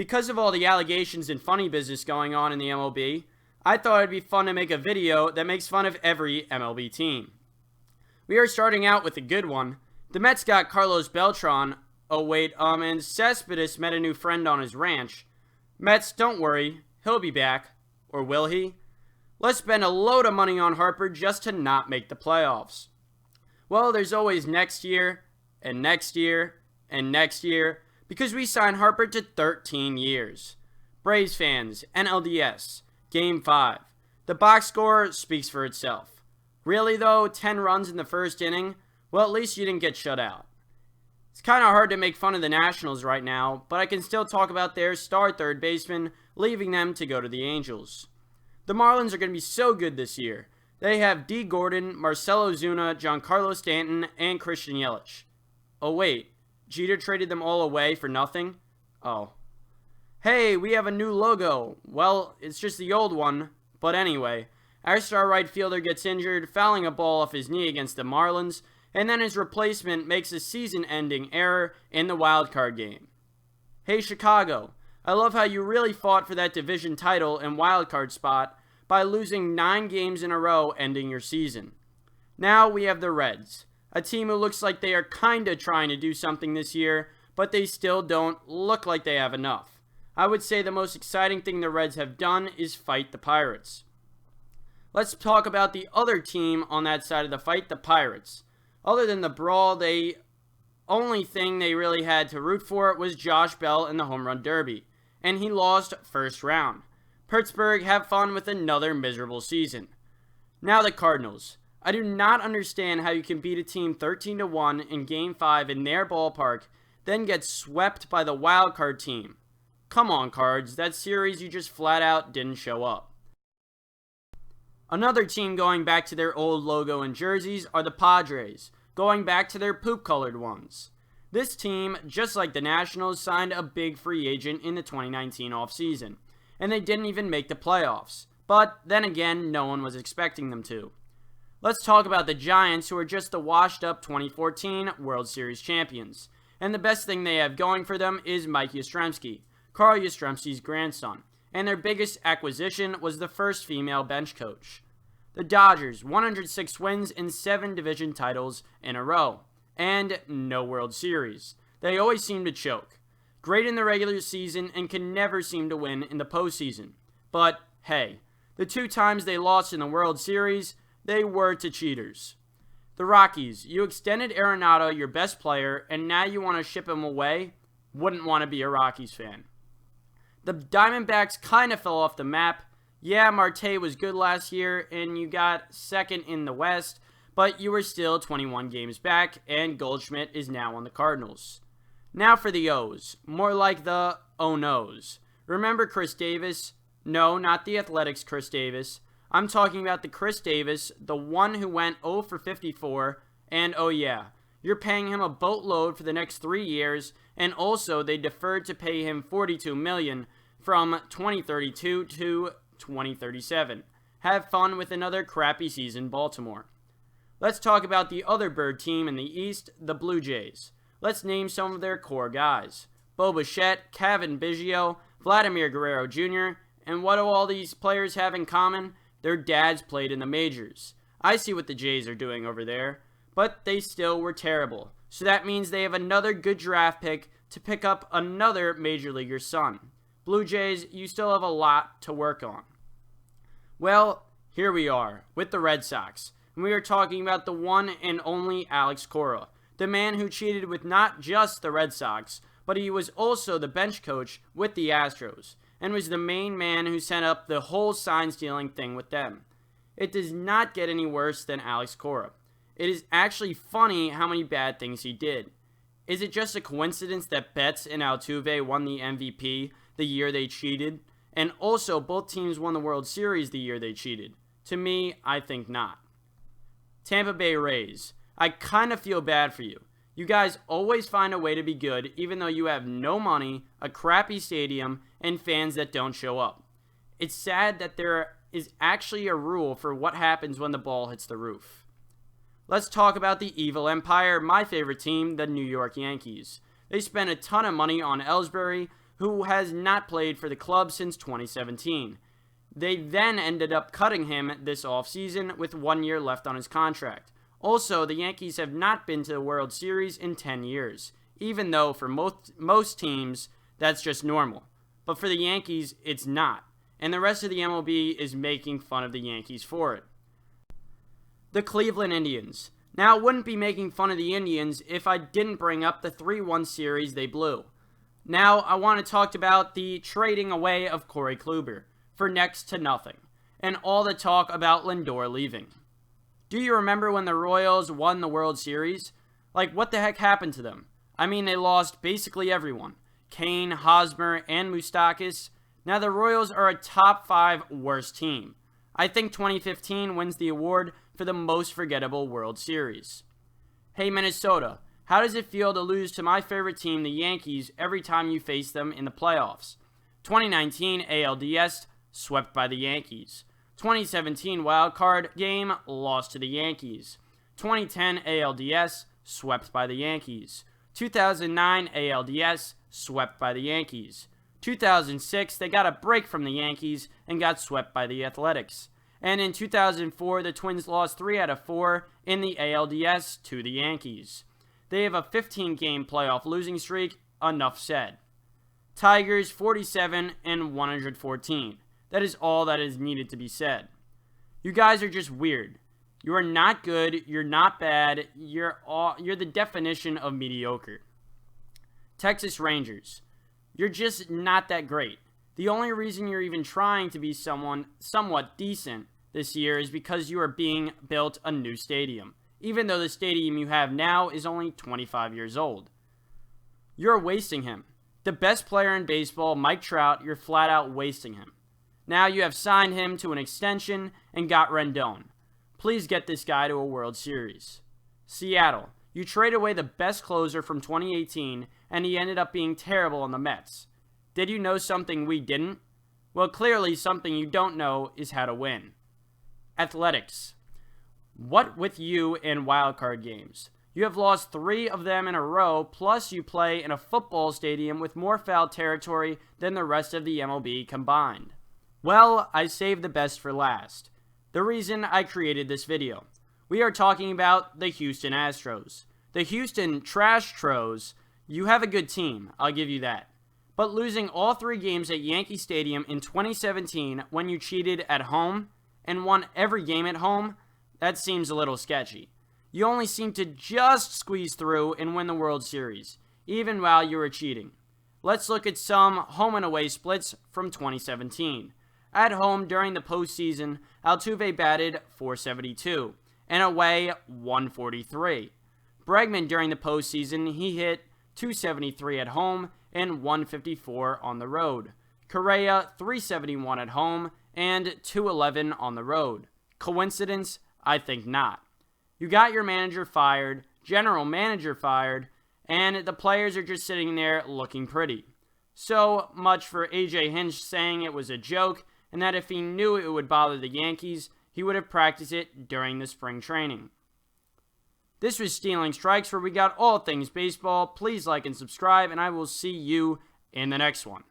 Because of all the allegations and funny business going on in the MLB, I thought it'd be fun to make a video that makes fun of every MLB team. We are starting out with a good one. The Mets got Carlos Beltran. And Cespedes met a new friend on his ranch. Mets, don't worry, he'll be back. Or will he? Let's spend a load of money on Harper just to not make the playoffs. Well, there's always next year, and next year, and next year, because we signed Harper to 13 years. Braves fans, NLDS, Game 5. The box score speaks for itself. Really though, 10 runs in the first inning? Well, at least you didn't get shut out. It's kind of hard to make fun of the Nationals right now, but I can still talk about their star third baseman, leaving them to go to the Angels. The Marlins are going to be so good this year. They have D. Gordon, Marcell Ozuna, Giancarlo Stanton, and Christian Yelich. Oh wait, Jeter traded them all away for nothing? Oh. Hey, we have a new logo. Well, it's just the old one, but anyway. Our star right fielder gets injured, fouling a ball off his knee against the Marlins, and then his replacement makes a season-ending error in the wildcard game. Hey Chicago, I love how you really fought for that division title and wildcard spot by losing 9 games in a row ending your season. Now we have the Reds, a team who looks like they are kinda trying to do something this year, but they still don't look like they have enough. I would say the most exciting thing the Reds have done is fight the Pirates. Let's talk about the other team on that side of the fight, the Pirates. Other than the brawl, the only thing they really had to root for was Josh Bell in the home run derby, and he lost first round. Pittsburgh have fun with another miserable season. Now the Cardinals. I do not understand how you can beat a team 13-1 in Game 5 in their ballpark, then get swept by the wildcard team. Come on, Cards, that series you just flat out didn't show up. Another team going back to their old logo and jerseys are the Padres, going back to their poop-colored ones. This team, just like the Nationals, signed a big free agent in the 2019 offseason, and they didn't even make the playoffs. But then again, no one was expecting them to. Let's talk about the Giants, who are just the washed-up 2014 World Series champions. And the best thing they have going for them is Mike Yastrzemski, Carl Yastrzemski's grandson. And their biggest acquisition was the first female bench coach. The Dodgers, 106 wins and 7 division titles in a row. And no World Series. They always seem to choke. Great in the regular season and can never seem to win in the postseason. But hey, the 2 times they lost in the World Series, they were to cheaters. The Rockies, you extended Arenado, your best player, and now you want to ship him away? Wouldn't want to be a Rockies fan. The Diamondbacks kind of fell off the map. Yeah, Marte was good last year, and you got second in the West, but you were still 21 games back, and Goldschmidt is now on the Cardinals. Now for the O's, more like the oh-no's. Remember Chris Davis? No, not the Athletics Chris Davis. I'm talking about the Chris Davis, the one who went 0 for 54, and oh yeah, you're paying him a boatload for the next 3 years, and also they deferred to pay him $42 million from 2032 to 2037. Have fun with another crappy season, Baltimore. Let's talk about the other bird team in the East, the Blue Jays. Let's name some of their core guys. Bo Bichette, Kevin Biggio, Vladimir Guerrero Jr., and what do all these players have in common? Their dads played in the majors. I see what the Jays are doing over there, but they still were terrible. So that means they have another good draft pick to pick up another major leaguer's son. Blue Jays, you still have a lot to work on. Well, here we are with the Red Sox, and we are talking about the one and only Alex Cora, the man who cheated with not just the Red Sox, but he was also the bench coach with the Astros, and was the main man who set up the whole sign-stealing thing with them. It does not get any worse than Alex Cora. It is actually funny how many bad things he did. Is it just a coincidence that Betts and Altuve won the MVP the year they cheated? And also, both teams won the World Series the year they cheated. To me, I think not. Tampa Bay Rays. I kind of feel bad for you. You guys always find a way to be good even though you have no money, a crappy stadium, and fans that don't show up. It's sad that there is actually a rule for what happens when the ball hits the roof. Let's talk about the evil empire, my favorite team, the New York Yankees. They spent a ton of money on Ellsbury, who has not played for the club since 2017. They then ended up cutting him this offseason with 1 year left on his contract. Also, the Yankees have not been to the World Series in 10 years, even though for most teams, that's just normal. But for the Yankees, it's not, and the rest of the MLB is making fun of the Yankees for it. The Cleveland Indians. Now, I wouldn't be making fun of the Indians if I didn't bring up the 3-1 series they blew. Now, I want to talk about the trading away of Corey Kluber for next to nothing, and all the talk about Lindor leaving. Do you remember when the Royals won the World Series? Like, what the heck happened to them? I mean, they lost basically everyone. Kane, Hosmer, and Moustakas. Now, the Royals are a top 5 worst team. I think 2015 wins the award for the most forgettable World Series. Hey, Minnesota, how does it feel to lose to my favorite team, the Yankees, every time you face them in the playoffs? 2019 ALDS, swept by the Yankees. 2017 wildcard game, lost to the Yankees. 2010 ALDS, swept by the Yankees. 2009 ALDS, swept by the Yankees. 2006, they got a break from the Yankees and got swept by the Athletics. And in 2004, the Twins lost 3 out of 4 in the ALDS to the Yankees. They have a 15-game playoff losing streak, enough said. Tigers 47 and 114. That is all that is needed to be said. You guys are just weird. You are not good, you're not bad, you're the definition of mediocre. Texas Rangers. You're just not that great. The only reason you're even trying to be somewhat decent this year is because you are being built a new stadium, even though the stadium you have now is only 25 years old. You're wasting him. The best player in baseball, Mike Trout, you're flat out wasting him. Now you have signed him to an extension and got Rendon. Please get this guy to a World Series. Seattle. You traded away the best closer from 2018, and he ended up being terrible on the Mets. Did you know something we didn't? Well, clearly something you don't know is how to win. Athletics. What with you in wildcard games? You have lost 3 of them in a row, plus you play in a football stadium with more foul territory than the rest of the MLB combined. Well, I saved the best for last. The reason I created this video. We are talking about the Houston Astros. The Houston Trash-Tros, you have a good team, I'll give you that. But losing all 3 games at Yankee Stadium in 2017 when you cheated at home and won every game at home, that seems a little sketchy. You only seem to just squeeze through and win the World Series, even while you were cheating. Let's look at some home and away splits from 2017. At home during the postseason, Altuve batted .472, and away .143. Bregman during the postseason, he hit .273 at home and .154 on the road. Correa .371 at home and .211 on the road. Coincidence? I think not. You got your manager fired, general manager fired, and the players are just sitting there looking pretty. So much for AJ Hinch saying it was a joke, and that if he knew it would bother the Yankees, he would have practiced it during the spring training. This was Stealing Strikes, where we got all things baseball. Please like and subscribe, and I will see you in the next one.